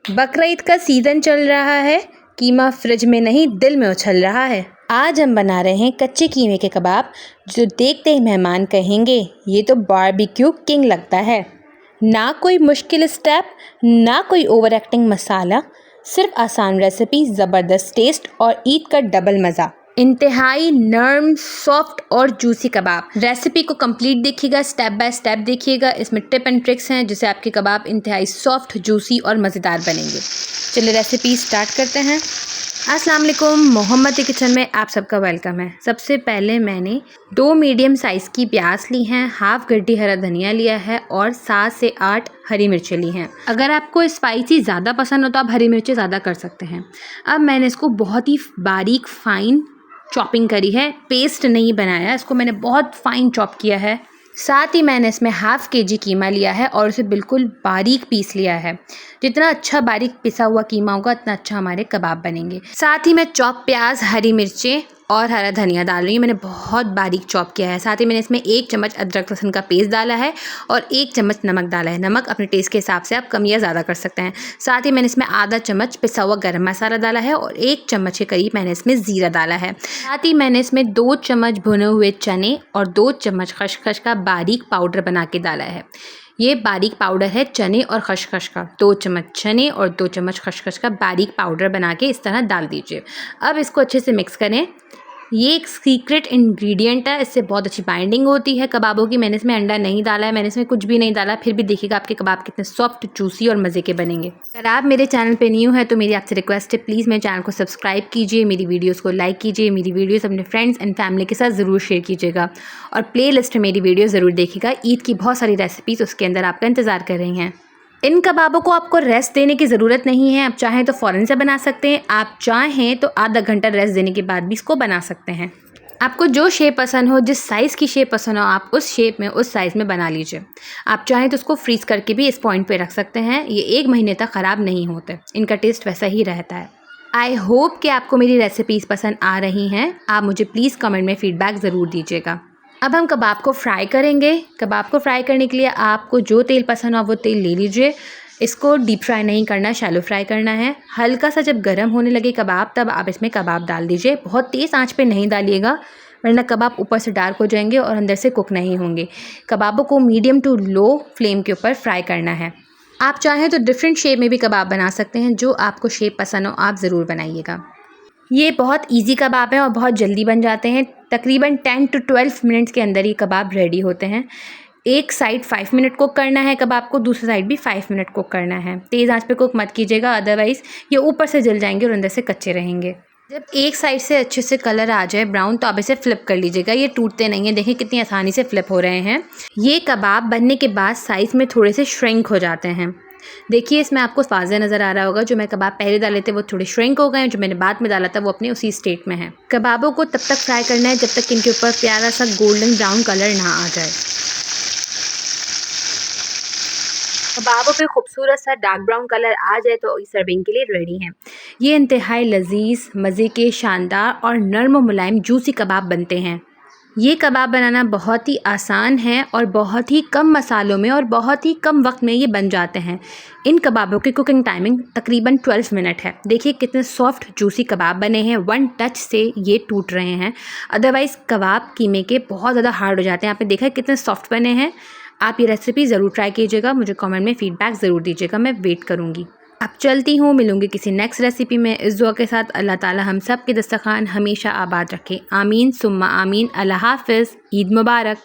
बकरीद का सीज़न चल रहा है, कीमा फ्रिज में नहीं दिल में उछल रहा है। आज हम बना रहे हैं कच्चे कीमे के कबाब, जो देखते ही मेहमान कहेंगे ये तो बारबेक्यू किंग लगता है। ना कोई मुश्किल स्टेप, ना कोई ओवर एक्टिंग मसाला, सिर्फ आसान रेसिपी, ज़बरदस्त टेस्ट और ईद का डबल मज़ा। इंतहाई नर्म, सॉफ्ट और जूसी कबाब। रेसिपी को कंप्लीट देखिएगा, स्टेप बाय स्टेप देखिएगा। इसमें टिप एंड ट्रिक्स हैं जिससे आपके कबाब इंतहाई सॉफ्ट, जूसी और मज़ेदार बनेंगे। चलिए रेसिपी स्टार्ट करते हैं। अस्सलाम वालेकुम, मोहम्मद की किचन में आप सबका वेलकम है। सबसे पहले मैंने 2 मीडियम साइज़ की प्याज ली हैं, हाफ गड्डी हरा धनिया लिया है और 7 से 8 हरी मिर्चें ली हैं। अगर आपको स्पाइसी ज़्यादा पसंद हो तो आप हरी मिर्चें ज़्यादा कर सकते हैं। अब मैंने इसको बहुत ही बारीक फाइन चॉपिंग करी है, पेस्ट नहीं बनाया, इसको मैंने बहुत फाइन चॉप किया है। साथ ही मैंने इसमें हाफ केजी कीमा लिया है और उसे बिल्कुल बारीक पीस लिया है। जितना अच्छा बारीक पिसा हुआ कीमा होगा उतना अच्छा हमारे कबाब बनेंगे। साथ ही मैं चॉप प्याज, हरी मिर्चें और हरा धनिया डाल रही हूँ। मैंने बहुत बारीक चॉप किया है। साथ ही मैंने इसमें 1 चम्मच अदरक लहसुन का पेस्ट डाला है और 1 चम्मच नमक डाला है। नमक अपने टेस्ट के हिसाब से आप कम या ज़्यादा कर सकते हैं। साथ ही मैंने इसमें आधा चम्मच पिसा हुआ गरम मसाला डाला है और 1 चम्मच के करीब मैंने इसमें ज़ीरा डाला है। साथ ही मैंने इसमें 2 चम्मच भुने हुए चने और 2 चम्मच खसखस का बारीक पाउडर बना के डाला है। ये बारीक पाउडर है चने और खसखस का। 2 चम्मच चने और 2 चम्मच खसखस का बारीक पाउडर बना के इस तरह डाल दीजिए। अब इसको अच्छे से मिक्स करें। ये एक सीक्रेट इंग्रेडिएंट है, इससे बहुत अच्छी बाइंडिंग होती है कबाबों की। मैंने इसमें अंडा नहीं डाला है, मैंने इसमें कुछ भी नहीं डाला, फिर भी देखिएगा आपके कबाब कितने सॉफ्ट, जूसी और मज़े के बनेंगे। अगर आप मेरे चैनल पे न्यू है तो मेरी आपसे रिक्वेस्ट है, प्लीज़ मेरे चैनल को सब्सक्राइब कीजिए, मेरी वीडियोस को लाइक कीजिए, मेरी वीडियोस अपने फ्रेंड्स एंड फैमिली के साथ ज़रूर शेयर कीजिएगा और प्ले लिस्ट में मेरी वीडियो ज़रूर देखिएगा। ईद की बहुत सारी रेसिपीज़ उसके अंदर आपका इंतज़ार कर रही हैं। इन कबाबों को आपको रेस्ट देने की ज़रूरत नहीं है। आप चाहें तो फ़ौरन से बना सकते हैं, आप चाहें तो आधा घंटा रेस्ट देने के बाद भी इसको बना सकते हैं। आपको जो शेप पसंद हो, जिस साइज़ की शेप पसंद हो, आप उस शेप में, उस साइज़ में बना लीजिए। आप चाहें तो उसको फ्रीज़ करके भी इस पॉइंट पे रख सकते हैं। ये 1 महीने तक ख़राब नहीं होते, इनका टेस्ट वैसा ही रहता है। आई होप कि आपको मेरी रेसिपीज़ पसंद आ रही हैं। आप मुझे प्लीज़ कमेंट में फ़ीडबैक ज़रूर दीजिएगा। अब हम कबाब को फ्राई करेंगे। कबाब को फ्राई करने के लिए आपको जो तेल पसंद हो वो तेल ले लीजिए। इसको डीप फ्राई नहीं करना, शैलो फ्राई करना है। हल्का सा जब गर्म होने लगे कबाब, तब आप इसमें कबाब डाल दीजिए। बहुत तेज़ आंच पे नहीं डालिएगा, वरना कबाब ऊपर से डार्क हो जाएंगे और अंदर से कुक नहीं होंगे। कबाबों को मीडियम टू लो फ्लेम के ऊपर फ्राई करना है। आप चाहें तो डिफरेंट शेप में भी कबाब बना सकते हैं, जो आपको शेप पसंद हो आप ज़रूर बनाइएगा। ये बहुत इजी कबाब हैं और बहुत जल्दी बन जाते हैं। तकरीबन 10 to 12 मिनट्स के अंदर ये कबाब रेडी होते हैं। एक साइड 5 मिनट कुक करना है कबाब को, दूसरी साइड भी 5 मिनट कुक करना है। तेज़ आंच पे कुक मत कीजिएगा, अदरवाइज़ ये ऊपर से जल जाएंगे और अंदर से कच्चे रहेंगे। जब एक साइड से अच्छे से कलर आ जाए ब्राउन, तो आप इसे फ्लिप कर लीजिएगा। ये टूटते नहीं हैं, देखें कितनी आसानी से फ्लिप हो रहे हैं। ये कबाब बनने के बाद साइज़ में थोड़े से श्रिंक हो जाते हैं। देखिए इसमें आपको वाज़ेह नज़र आ रहा होगा, जो मैं कबाब पहले डाले थे वो थोड़े श्रिंक हो गए हैं, जो मैंने बाद में डाला था वो अपने उसी स्टेट में है। कबाबों को तब तक फ्राई करना है जब तक इनके ऊपर प्यारा सा गोल्डन ब्राउन कलर ना आ जाए। कबाबों पे खूबसूरत सा डार्क ब्राउन कलर आ जाए तो सर्विंग के लिए रेडी हैं। ये इंतहाई लजीज, मज़े के, शानदार और नर्म और मुलायम जूसी कबाब बनते हैं। ये कबाब बनाना बहुत ही आसान है और बहुत ही कम मसालों में और बहुत ही कम वक्त में ये बन जाते हैं। इन कबाबों की कुकिंग टाइमिंग तकरीबन 12 मिनट है। देखिए कितने सॉफ्ट जूसी कबाब बने हैं, 1 टच से ये टूट रहे हैं। अदरवाइज़ कबाब कीमे के बहुत ज़्यादा हार्ड हो जाते हैं। आपने देखा है कितने सॉफ्ट बने हैं। आप ये रेसिपी ज़रूर ट्राई कीजिएगा, मुझे कमेंट में फ़ीडबैक ज़रूर दीजिएगा, मैं वेट करूँगी। अब चलती हूँ, मिलूँगी किसी नेक्स्ट रेसिपी में। इस दुआ के साथ अल्लाह ताला हम सब के दस्तरखान हमेशा आबाद रखे। आमीन सुम्मा आमीन। अल्लाह हाफ़िज़। ईद मुबारक।